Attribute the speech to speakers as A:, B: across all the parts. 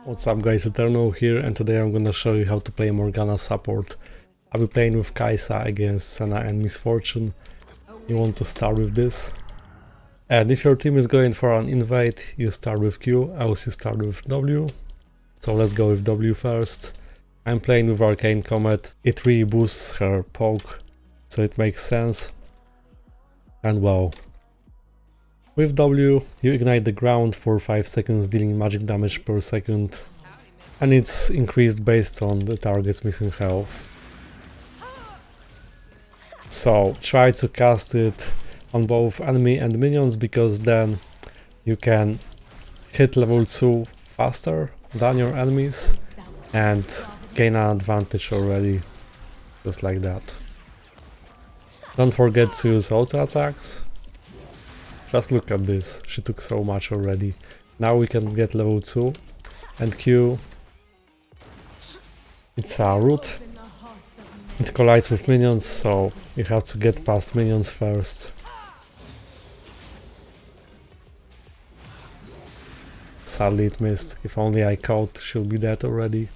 A: What's up guys, Eternal here, and today I'm gonna show you how to play Morgana support. I'll be playing with Kai'Sa against Senna and Misfortune. You want to start with this. And if your team is going for an invade, you start with Q, else you start with W. So let's go with W first. I'm playing with Arcane Comet. It really boosts her poke, so it makes sense. And wow. With W, you ignite the ground for 5 seconds, dealing magic damage per second, and it's increased based on the target's missing health. So try to cast it on both enemy and minions, because then you can hit level 2 faster than your enemies and gain an advantage already, just like that. Don't forget to use auto attacks. Just look at this, she took so much already. Now we can get level 2. And Q, it's a root. It collides with minions, so you have to get past minions first. Sadly it missed. If only I caught, she'll be dead already.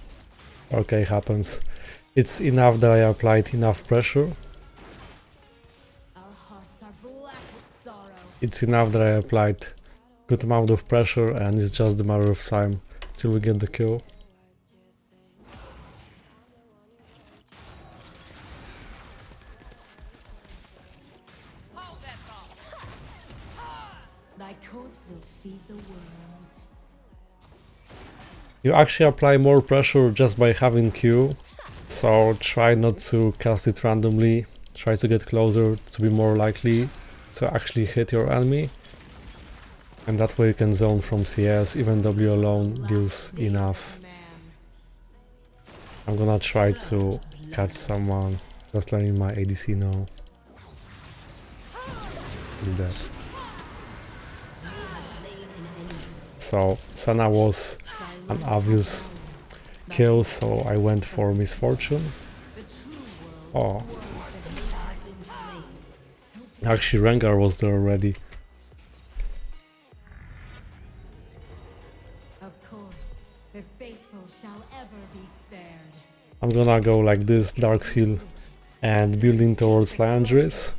A: Okay, happens. It's enough that I applied enough pressure. It's enough that I applied good amount of pressure, and it's just a matter of time till we get the kill. You actually apply more pressure just by having Q, so try not to cast it randomly. Try to get closer to be more likely to actually hit your enemy, and that way you can zone from CS. Even W alone deals enough. I'm gonna try to catch someone, just letting my ADC know. He's dead. So Senna was an obvious kill, so I went for Misfortune. Oh. Actually, Rengar was there already.
B: Of course, the faithful shall ever be spared.
A: I'm gonna go like this, Dark Seal, and building towards Liandry's.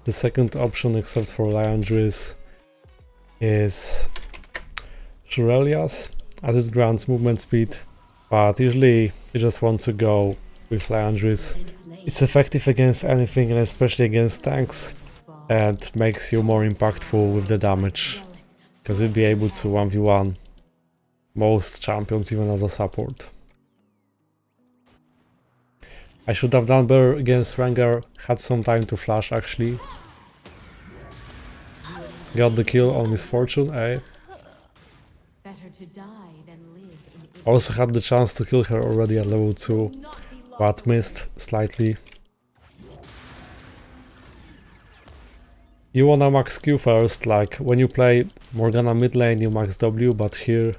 A: The second option, except for Liandry's, is Shurelia's, as it grants movement speed, but usually you just want to go with Liandry's. It's effective against anything, and especially against tanks, and makes you more impactful with the damage, because you'll be able to 1v1 most champions even as a support. I should have done better against Rengar, had some time to flash actually. Got the kill on Misfortune, eh? Also had the chance to kill her already at level 2, but missed slightly. You wanna max Q first, like when you play Morgana mid lane you max W, but here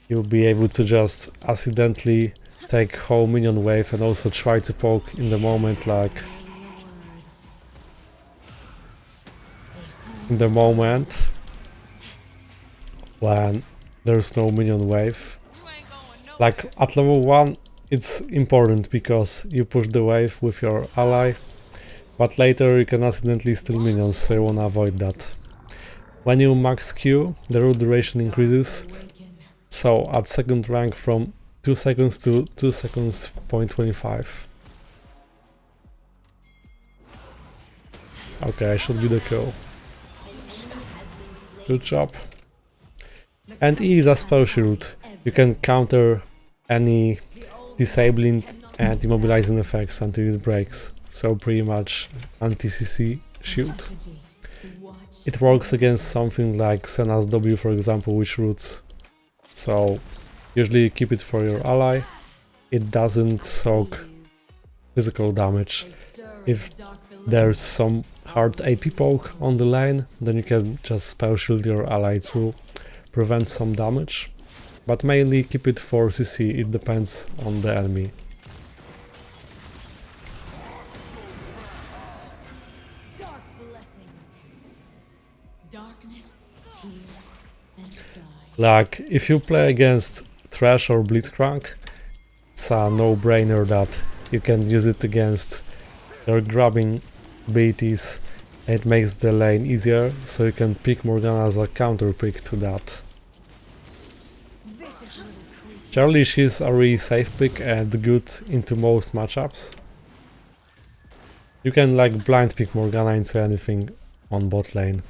A: you'll be able to just accidentally take whole minion wave and also try to poke in the moment, like in the moment when there's no minion wave. Like at level 1 it's important because you push the wave with your ally, but later you can accidentally steal minions, so you wanna avoid that. When you max Q, the root duration increases, so at second rank from 2 seconds to 2 seconds point 25. Okay, I should be the kill. Good job. And E is a spell shield. You can counter any disabling and immobilizing effects until it breaks. So pretty much anti-CC shield. It works against something like Senna's W, for example, which roots. So usually keep it for your ally. It doesn't soak physical damage. If there's some hard AP poke on the lane, then you can just spell shield your ally to prevent some damage. But mainly keep it for CC, it depends on the enemy.
B: darkness, tears, and sighs.
A: Like, if you play against Thresh or Blitzcrank, it's a no-brainer that you can use it against their grabbing abilities. It makes the lane easier, so you can pick Morgana as a counter pick to that. Generally, she's a really safe pick and good into most matchups. You can like blind pick Morgana into anything on bot lane.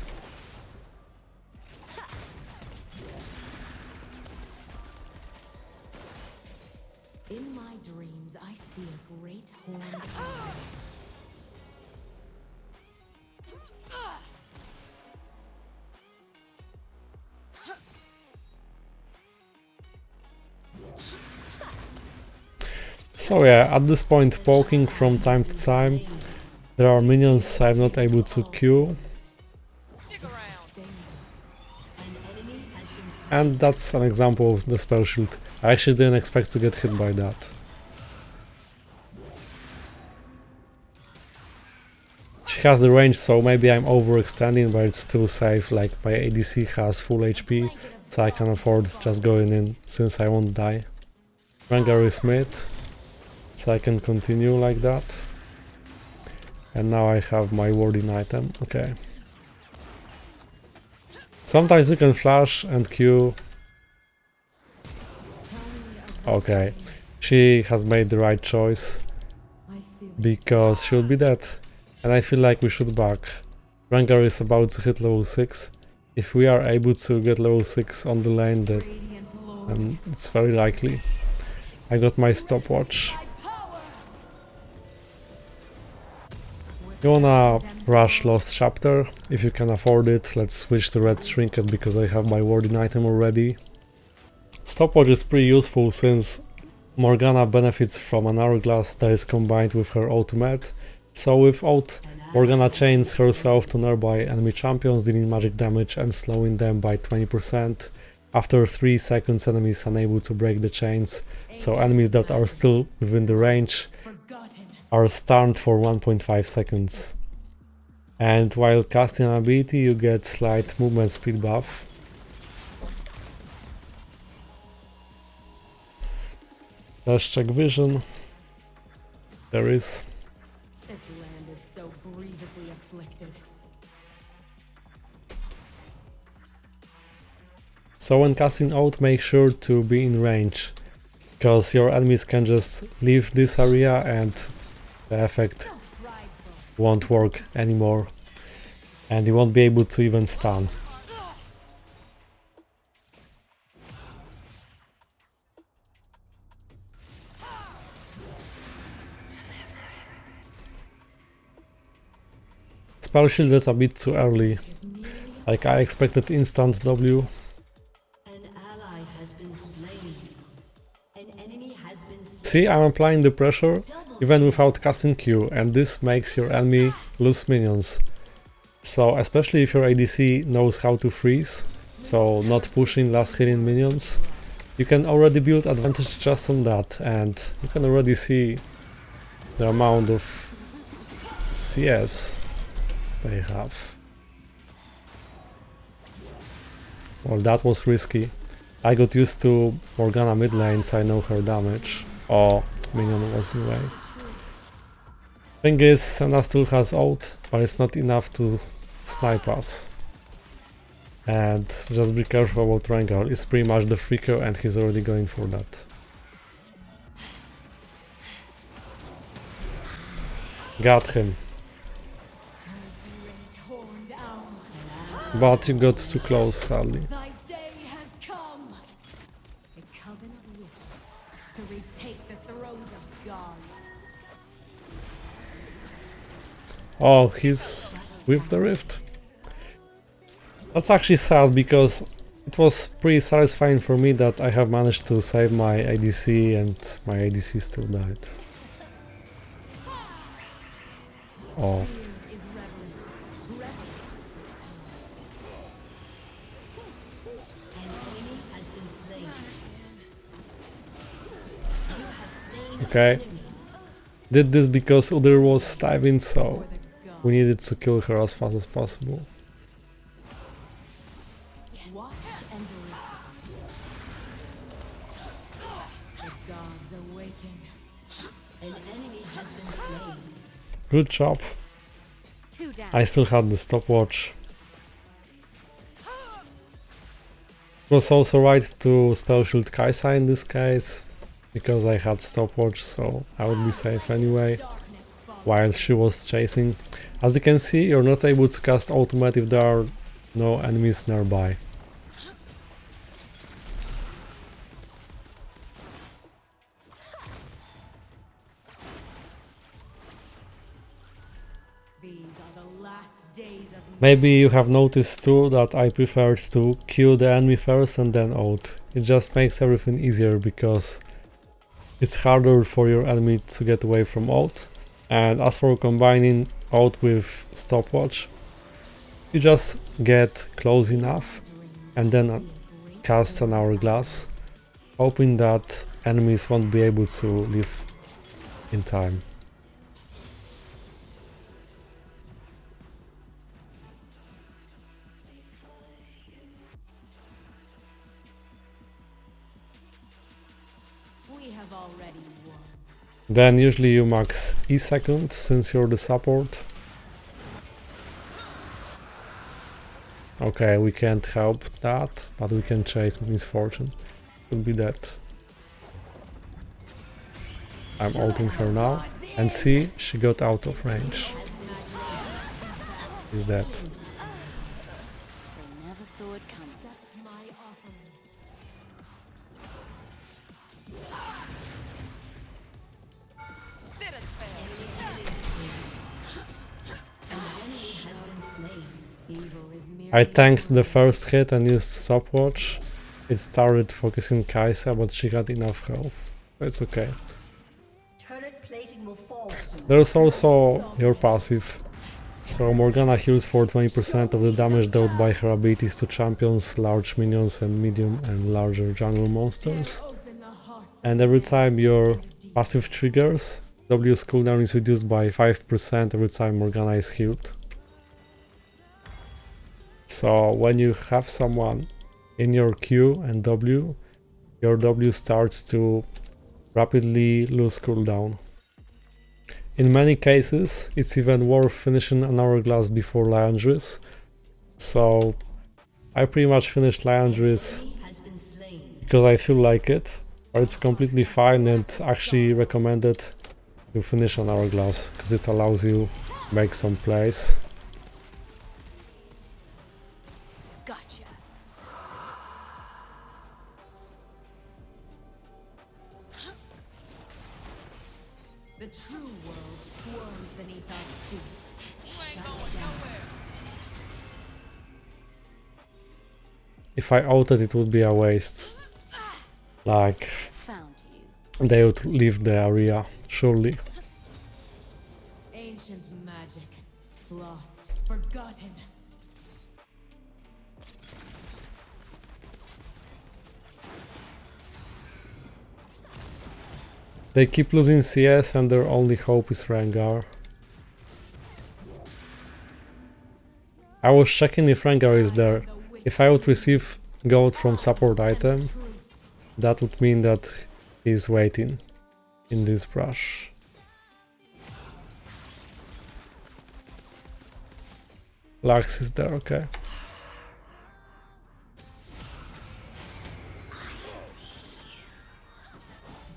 B: In my dreams, I see a great horned owl.
A: So yeah, at this point poking from time to time. There are minions I'm not able to Q. And that's an example of the spell shield. I actually didn't expect to get hit by that. She has the range, so maybe I'm overextending, but it's still safe. Like my ADC has full HP, so I can afford just going in since I won't die. Rengar is mid, so I can continue like that. And now I have my warding item, okay. Sometimes you can flash and Q. Okay, she has made the right choice because she'll be dead. And I feel like we should back. Rengar is about to hit level 6. If we are able to get level 6 on the lane, then it's very likely. I got my stopwatch. You wanna rush Lost Chapter, if you can afford it. Let's switch to Red Trinket because I have my warding item already. Stopwatch is pretty useful since Morgana benefits from an hourglass that is combined with her ultimate. So with ult, Morgana chains herself to nearby enemy champions, dealing magic damage and slowing them by 20%. After 3 seconds, enemies unable to break the chains, so enemies that are still within the range are stunned for 1.5 seconds. And while casting an ability, you get slight movement speed buff. Let's check vision. There is.
B: This land is so grievously afflicted.
A: So when casting out, make sure to be in range, because your enemies can just leave this area and the effect won't work anymore, and you won't be able to even stun. Spell shielded a bit too early, like I expected instant W. See, I'm applying the pressure even without casting Q, and this makes your enemy lose minions. So especially if your ADC knows how to freeze, so not pushing last hitting minions, you can already build advantage just on that, and you can already see the amount of CS they have. Well, that was risky. I got used to Morgana mid lane, so I know her damage. Oh, minion was in the way. Thing is, Senna still has ult, but it's not enough to snipe us. And just be careful about Rengar. It's pretty much the free kill and he's already going for that. Got him. But you got too close, sadly.
B: Thy day has come. The Coven of Witches to retake the thrones of gods.
A: Oh, he's with the rift. That's actually sad because it was pretty satisfying for me that I have managed to save my ADC and my ADC still died. Oh. Okay. Did this because Udyr was diving, so we needed to kill her as fast as possible. Good job.
B: 2 down.
A: I still had the stopwatch. It was also right to spell shield Kaisa in this case, because I had stopwatch, so I would be safe anyway, while she was chasing. As you can see, you're not able to cast ultimate if there are no enemies nearby.
B: These are the last days of
A: Maybe you have noticed too that I preferred to kill the enemy first and then ult. It just makes everything easier because it's harder for your enemy to get away from ult. And as for combining ult with stopwatch, you just get close enough and then cast an hourglass, hoping that enemies won't be able to leave in time.
B: we have already won.
A: Then usually you max E second since you're the support. Okay, we can't help that, but we can chase misfortune. Could be that. I'm ulting her now, and see, she got out of range. Is that?
C: They never saw it coming.
B: Accept my offering. Evil is mere
A: I tanked the first hit and used stopwatch. It started focusing Kaisa, but she had enough health. It's okay.
D: Turret plating will fall soon.
A: There's also your passive. So Morgana heals for 20% of the damage dealt by her abilities to champions, large minions and medium and larger jungle monsters.
B: open the hearts.
A: And every time your passive triggers, W's cooldown is reduced by 5% every time Morgana is healed. So when you have someone in your Q and W, your W starts to rapidly lose cooldown. In many cases, it's even worth finishing an hourglass before Liandry's. So I pretty much finished Liandry's
D: Has been slain.
A: because I feel like it, but it's completely fine and actually recommended to finish an hourglass because it allows you to make some plays.
C: Gotcha.
B: The true world swarms beneath our feet. Shut down.
A: If I ulted, it would be a waste. Like,
C: Found you.
A: they would leave the area, surely.
B: Ancient magic. Lost. Forgotten.
A: They keep losing CS and their only hope is Rengar. I was checking if Rengar is there. If I would receive gold from support item, that would mean that he's waiting in this brush. Lux is there, okay.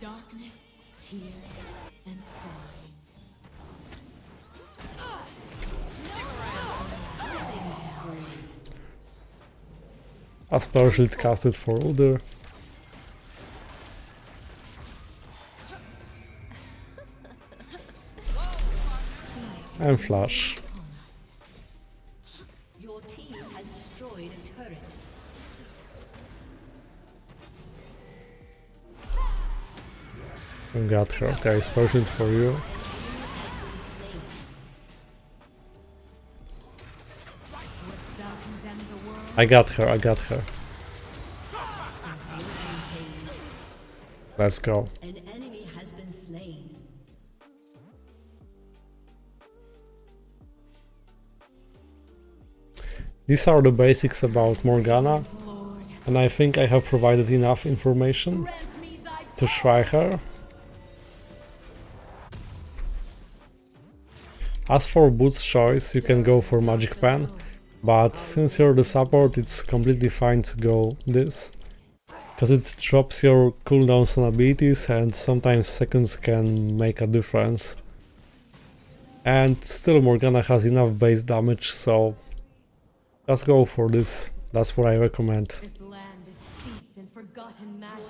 B: Darkness, tears, and sighs.
A: A spell shield casted for Udyr. And flash.
D: Your team has destroyed a turret.
A: Got her, okay, spell shield for you.
B: Thou condemn the world.
A: I got her, I got her. Let's go.
D: An enemy has been slain.
A: These are the basics about Morgana,
B: Lord,
A: and I think I have provided enough information
B: grant me thy
A: to try her. As for boots choice, you can go for Magic Pen, but since you're the support, it's completely fine to go this, because it drops your cooldowns on abilities and sometimes seconds can make a difference. And still Morgana has enough base damage, so just go for this. That's what I recommend.
B: This land is steeped in forgotten magic.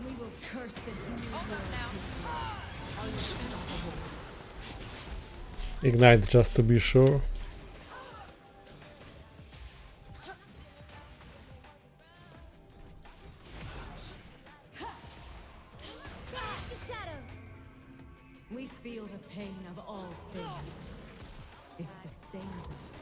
B: We will curse this new world.
A: Ignite just to be sure.
B: We feel the pain of all things. It sustains us.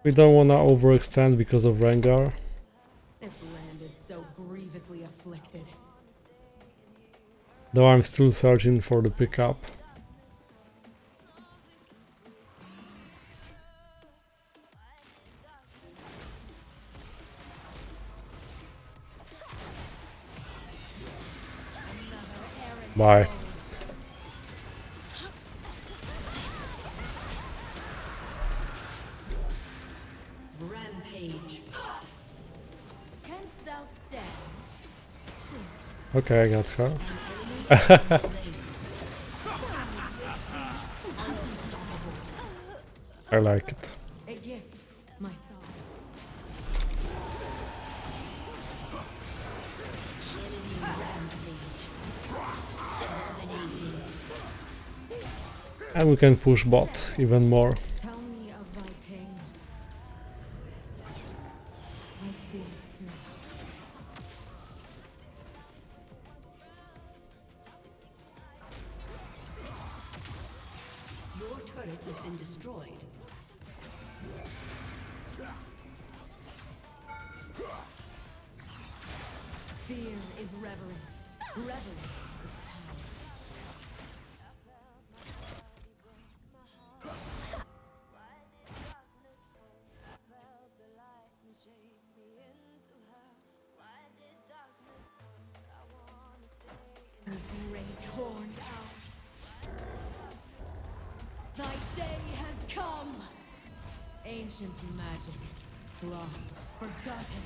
A: We don't wanna overextend because of Rengar.
B: This land is so grievously afflicted.
A: Though I'm still searching for the pickup. Bye.
D: Rampage.
B: Canst thou stand?
A: Okay, I got her. I like it.
B: A gift, my son.
D: Enemy rampage. Dominating.
A: And we can push bot even more.
B: Tell me of thy pain. I feel it too.
D: Your turret has been destroyed.
B: Fear is reverence. Reverence is power. Great horned owl. Thy day has come. Ancient magic, lost, forgotten.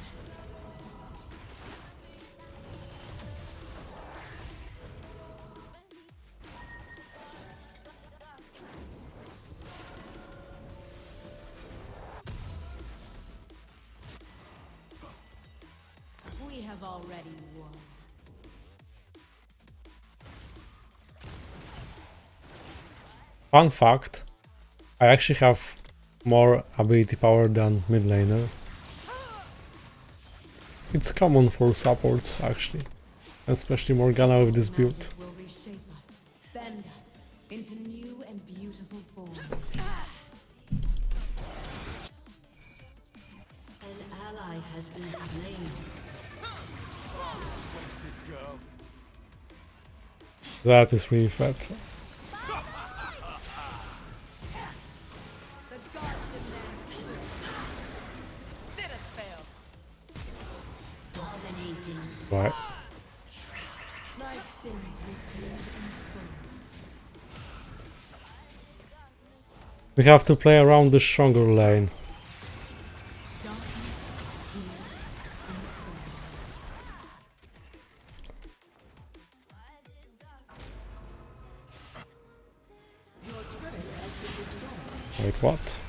B: We have already won.
A: Fun fact, I actually have more ability power than mid laner. It's common for supports actually, especially Morgana with this build.
B: Magic will reshape us, bend us into new and beautiful forms.
D: An ally has been slain.
A: That is really fat.
B: The gods demand
D: Dominating.
A: Right.
B: thy sins repaid in full.
A: We have to play around the stronger lane.
B: Darkness, tears, and sorrows.
D: Your turret has been destroyed.
A: Wait, what?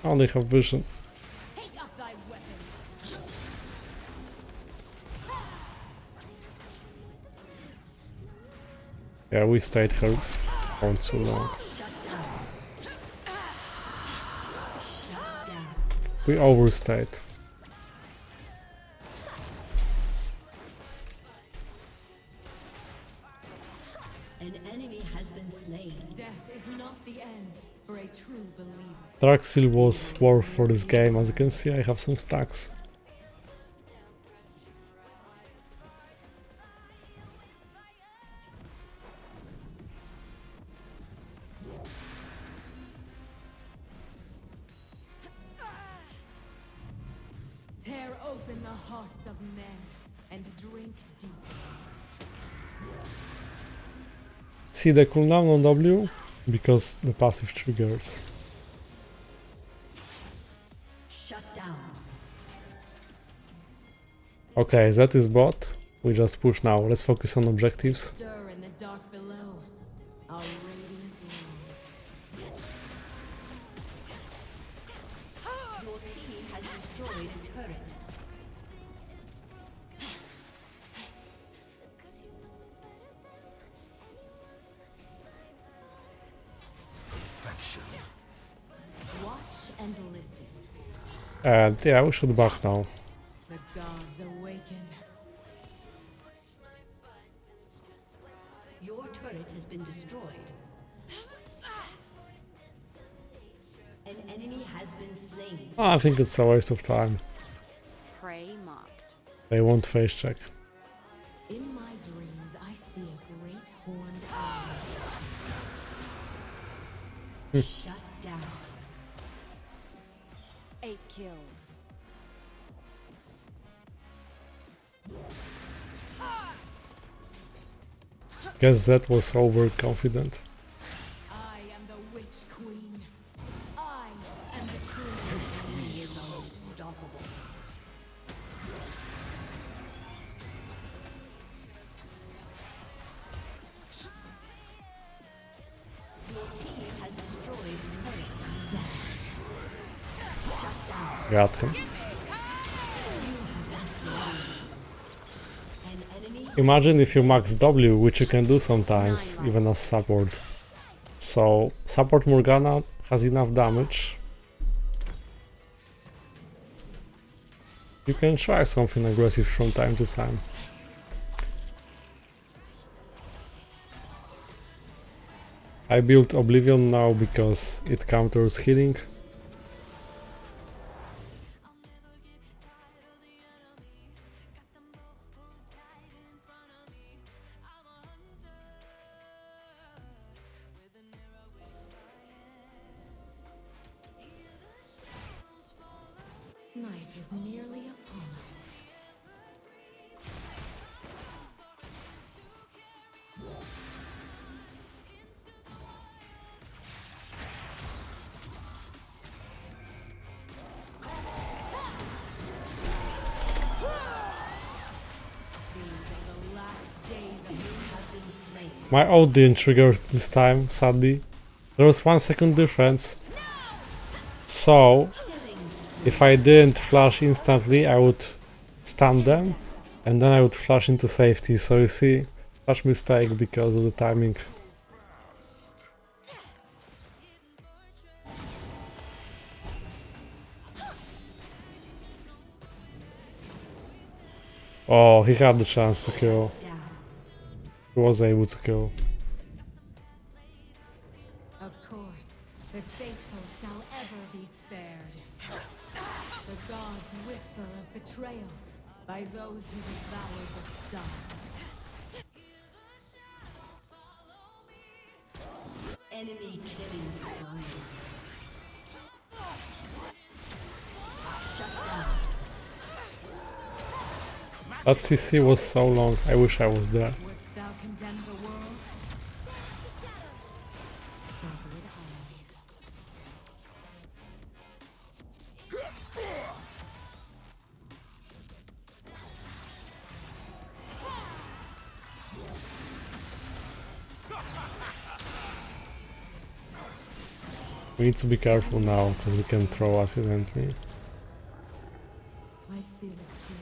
A: Oh, they have vision.
B: Take up thy weapon.
A: Yeah, we stayed here for too long. We overstayed.
D: An enemy has been slain.
B: Death is not the end for a true believer.
A: Dark Seal was worth for this game. As you can see, I have some stacks.
B: open the hearts of men and drink deep.
A: See the cooldown on W? Because the passive triggers.
D: Shut down.
A: Okay, that is bot. We just push now. Let's focus on objectives.
B: Stir in the dark below. Our radiant lords.
D: Your team has destroyed a turret.
B: Watch and listen.
A: And yeah, we should back now.
B: The gods awaken.
D: Your turret has been destroyed. An enemy has been slain.
A: I think it's a waste of time.
C: Prey marked.
A: They won't face check.
B: In my dreams, I see a great horned owl.
D: Shut down.
C: 8 kills.
A: Guess that was overconfident.
B: I am the witch queen. I am the queen.
D: He is unstoppable. Your team has destroyed a turret. Shut down.
A: Got him.
D: An enemy
A: Imagine if you max W, which you can do sometimes, even as support. So, support Morgana has enough damage. You can try something aggressive from time to time. I built Oblivion now because it counters healing.
B: Night is nearly upon us. These are the last days of you have been slain.
A: My ult didn't trigger this time, sadly. There was 1 second difference. So, if I didn't flash instantly, I would stun them, and then I would flash into safety. So you see, flash mistake because of the timing. Oh, he had the chance to kill.
D: down.
A: He was able to kill.
B: Of course, the faithful shall ever be spared. The gods whisper of betrayal by those who devoured the sun.
D: Enemy killing spree. Shut down.
A: That CC was so long, I wish I was there.
B: Wouldst thou condemn the world? Does it I?
A: We need to be careful now, because we can throw accidentally.
B: I feel it too.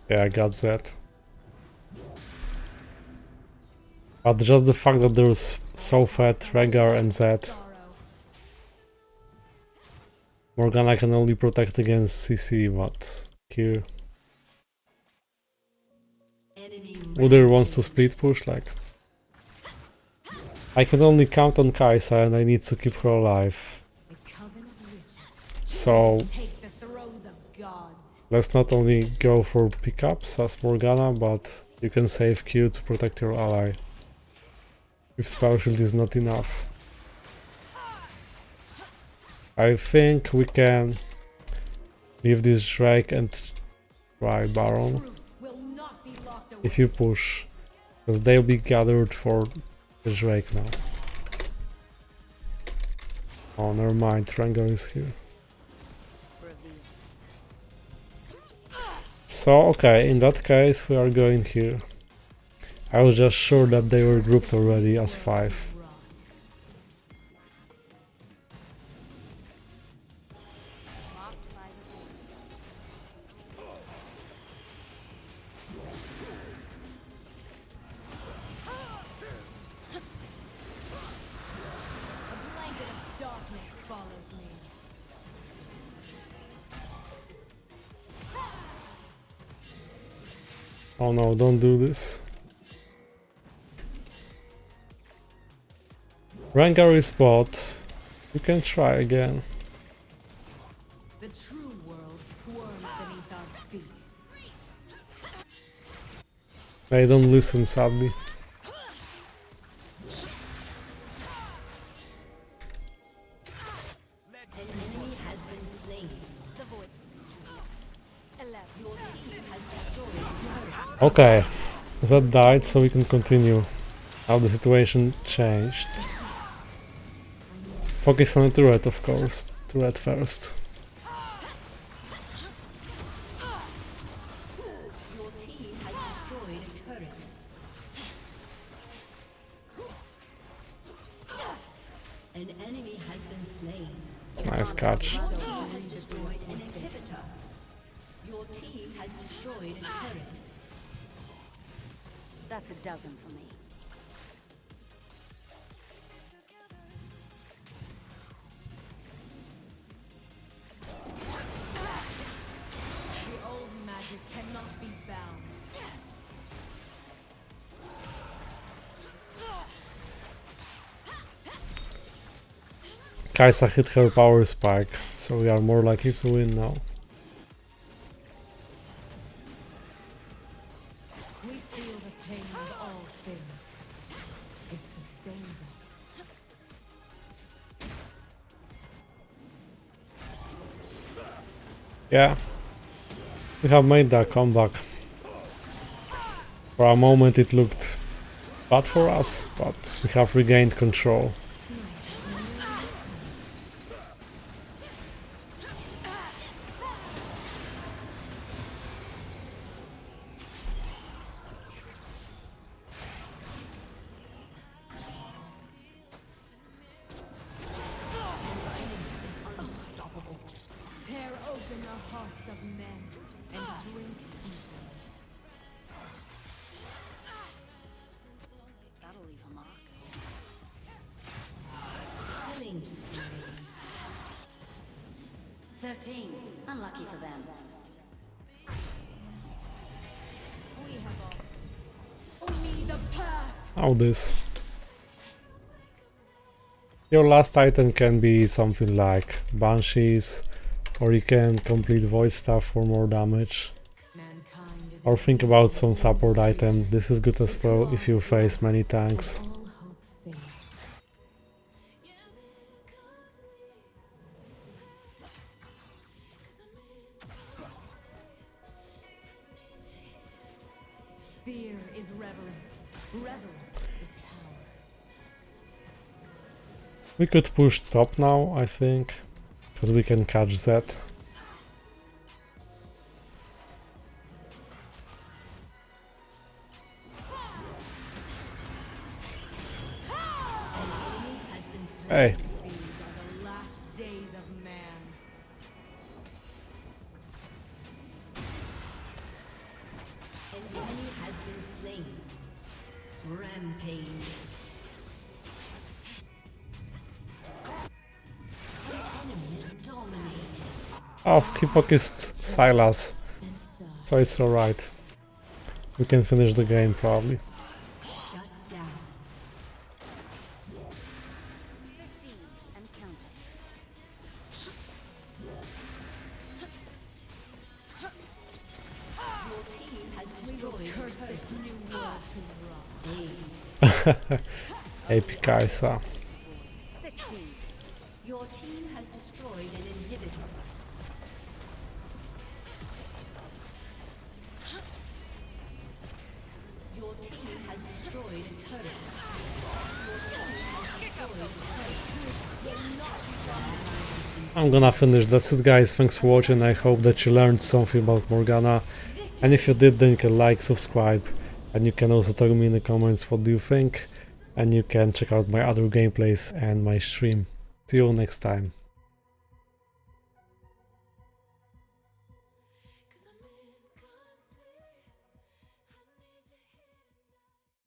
A: Yeah, I got that. But just the fact that there's so fat, Rhaegar and Zed,
B: Sorrow.
A: Morgana can only protect against CC, but here
D: Enemy
A: Udyr wants to split push, like... I can only count on Kai'Sa and I need to keep her alive.
B: The Coven of Witches.
A: So,
B: Take the thrones of gods.
A: Let's not only go for pickups as Morgana, but you can save Q to protect your ally. If spell shield is not enough. I think we can leave this Drake and try Baron.
B: Will not be locked away.
A: If you push, because they'll be gathered for the Drake now. Oh, never mind, Rengar is here. So, okay, in that case we are going here. I was just sure that they were grouped already as 5.
B: A blanket of darkness follows me.
A: Oh no, don't do this. Rengar is bot. You can try again.
B: The true world swarms beneath our feet.
A: They don't listen, sadly.
D: An enemy has been slain.
C: The void. 11.
D: Your team has destroyed a turret.
A: Okay, that died, so we can continue. How the situation changed. Focus on the turret, of course. Turret first.
D: Your team has destroyed a turret. An enemy has been slain.
A: Nice catch.
D: Your team has destroyed an inhibitor. Your team has destroyed a turret.
C: That's a dozen for me.
B: The old magic cannot be bound.
A: Kaisa hit her power spike, so we are more likely to win now.
B: We feel the pain of all things. It sustains us.
A: Yeah, we have made that comeback. For a moment it looked bad for us, but we have regained control.
B: Tear open the hearts of men and drink deeply.
C: That'll leave a mark.
D: Killing spree.
C: 13. Unlucky for them.
B: We have all. Show me the path.
A: How this? Your last item can be something like Banshees, or you can complete Void Staff for more damage.
B: Mankind is
A: Or think about some support item. This is good as well if you face many tanks.
B: all hope fades. Fear is reverence. Reverence is power.
A: We could push top now, I think, because we can catch that.
D: Has been slain.
A: Hey,
B: These are the last days of man.
D: An enemy has been slain. Rampage. An enemy is dominated.
A: oh, he focused Silas,
B: And so,
A: so it's alright. We can finish the game probably.
D: Shut down.
C: 15 and counting.
A: AP Kaisa.
C: 16.
D: Your team has destroyed an inhibitor. Your team has destroyed a turret.
A: I'm gonna finish. That's it, guys. Thanks for watching. I hope that you learned something about Morgana. And if you did, then you can like, subscribe. And you can also tell me in the comments what do you think. And you can check out my other gameplays and my stream. See you next time.